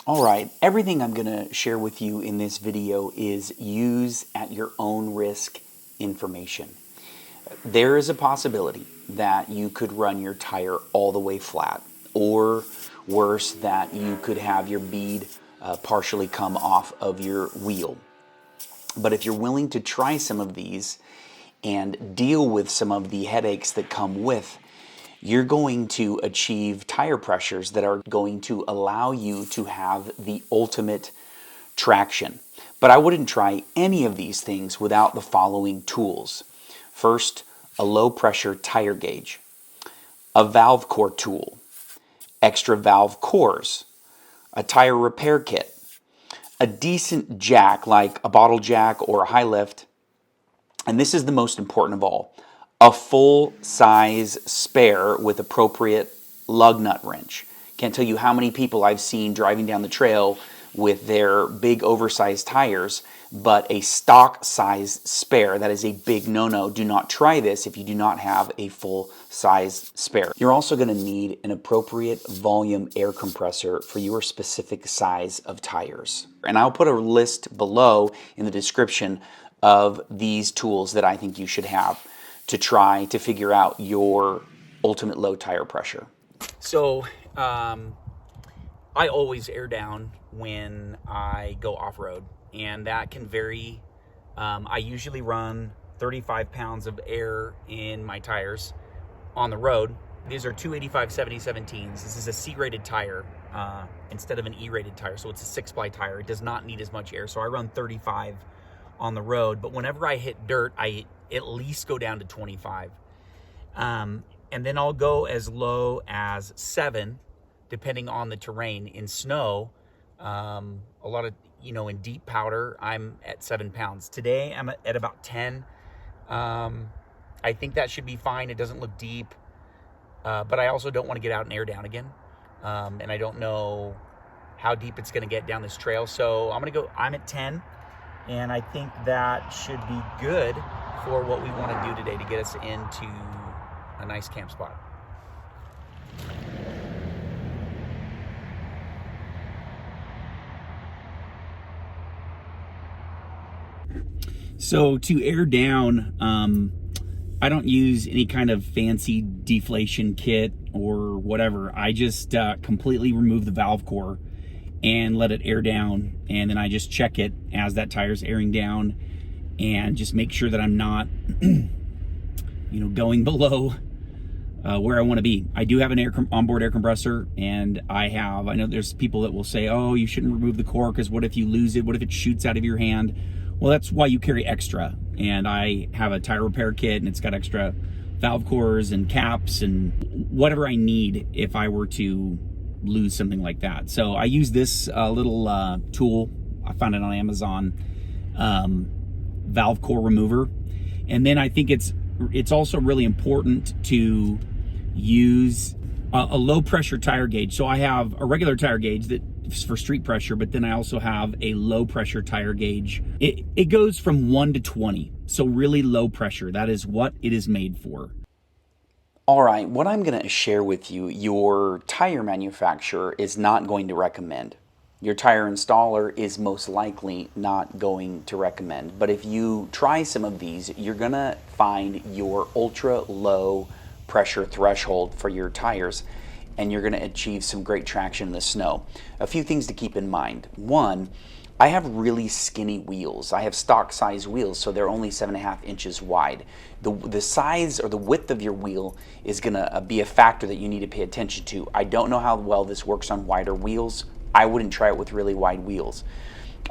All right, everything I'm going to share with you in this video is use at your own risk information. There is a possibility that you could run your tire all the way flat, or worse, that you could have your bead partially come off of your wheel. But if you're willing to try some of these and deal with some of the headaches that come with, you're going to achieve tire pressures that are going to allow you to have the ultimate traction. But I wouldn't try any of these things without the following tools. First, a low pressure tire gauge, a valve core tool, extra valve cores, a tire repair kit, a decent jack like a bottle jack or a high lift, and this is the most important of all, a full size spare with appropriate lug nut wrench. Can't tell you how many people I've seen driving down the trail with their big oversized tires, but a stock size spare, that is a big no-no. Do not try this if you do not have a full size spare. You're also going to need an appropriate volume air compressor for your specific size of tires. And I'll put a list below in the description of these tools that I think you should have to try to figure out your ultimate low tire pressure. So I always air down when I go off-road, and that can vary. I usually run 35 pounds of air in my tires on the road. These are 285/70 17s. This is a C-rated tire instead of an E-rated tire, so it's a 6-ply tire. It does not need as much air, so I run 35 on the road, but whenever I hit dirt, I at least go down to 25. And then I'll go as low as 7, depending on the terrain. In snow, a lot of, in deep powder, I'm at 7 pounds. Today, I'm at about 10. I think that should be fine. It doesn't look deep, but I also don't want to get out and air down again. And I don't know how deep it's going to get down this trail. So I'm at 10. And I think that should be good for what we want to do today to get us into a nice camp spot. So to air down, I don't use any kind of fancy deflation kit or whatever. I just completely remove the valve core and let it air down, and then I just check it as that tire's airing down and just make sure that I'm not going below where I want to be. I do have an onboard air compressor, and I know there's people that will say, oh, you shouldn't remove the core because what if you lose it? What if it shoots out of your hand? Well, that's why you carry extra. And I have a tire repair kit, and it's got extra valve cores and caps and whatever I need if I were to lose something like that. So I use this little tool. I found it on Amazon, valve core remover. And then I think it's also really important to use a low pressure tire gauge. So I have a regular tire gauge that's for street pressure, but then I also have a low pressure tire gauge. It goes from 1 to 20, so really low pressure. That is what it is made for. All right, what I'm going to share with you, your tire manufacturer is not going to recommend. Your tire installer is most likely not going to recommend. But if you try some of these, you're going to find your ultra low pressure threshold for your tires, and you're going to achieve some great traction in the snow. A few things to keep in mind. One, I have really skinny wheels. I have stock size wheels, so they're only 7.5 inches wide. The size or the width of your wheel is going to be a factor that you need to pay attention to. I don't know how well this works on wider wheels. I wouldn't try it with really wide wheels.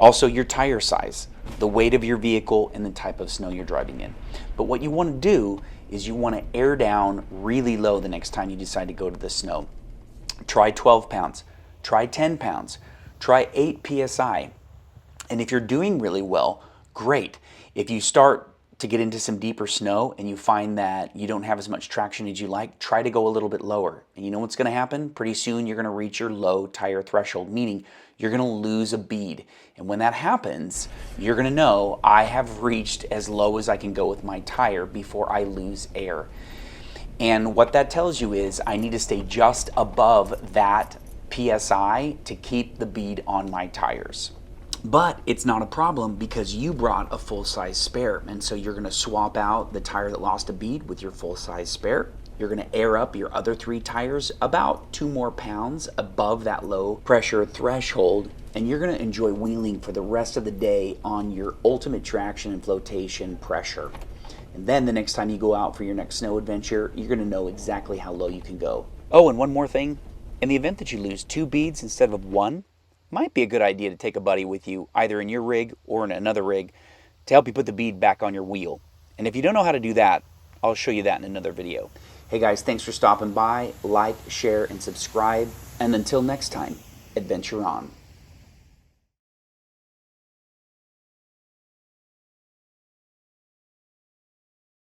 Also, your tire size, the weight of your vehicle, and the type of snow you're driving in. But what you want to do is you want to air down really low the next time you decide to go to the snow. Try 12 pounds, try 10 pounds, try 8 PSI. And if you're doing really well, great. If you start to get into some deeper snow and you find that you don't have as much traction as you like, try to go a little bit lower. And you know what's going to happen? Pretty soon you're going to reach your low tire threshold, meaning you're going to lose a bead. And when that happens, you're going to know I have reached as low as I can go with my tire before I lose air. And what that tells you is I need to stay just above that PSI to keep the bead on my tires. But it's not a problem because you brought a full-size spare, and so you're going to swap out the tire that lost a bead with your full-size spare. You're going to air up your other 3 tires about 2 more pounds above that low pressure threshold, and you're going to enjoy wheeling for the rest of the day on your ultimate traction and flotation pressure. And then the next time you go out for your next snow adventure, you're going to know exactly how low you can go. Oh, and one more thing. In the event that you lose 2 beads instead of 1, might be a good idea to take a buddy with you, either in your rig or in another rig, to help you put the bead back on your wheel. And if you don't know how to do that, I'll show you that in another video. Hey guys, thanks for stopping by. Like, share, and subscribe. And until next time, adventure on.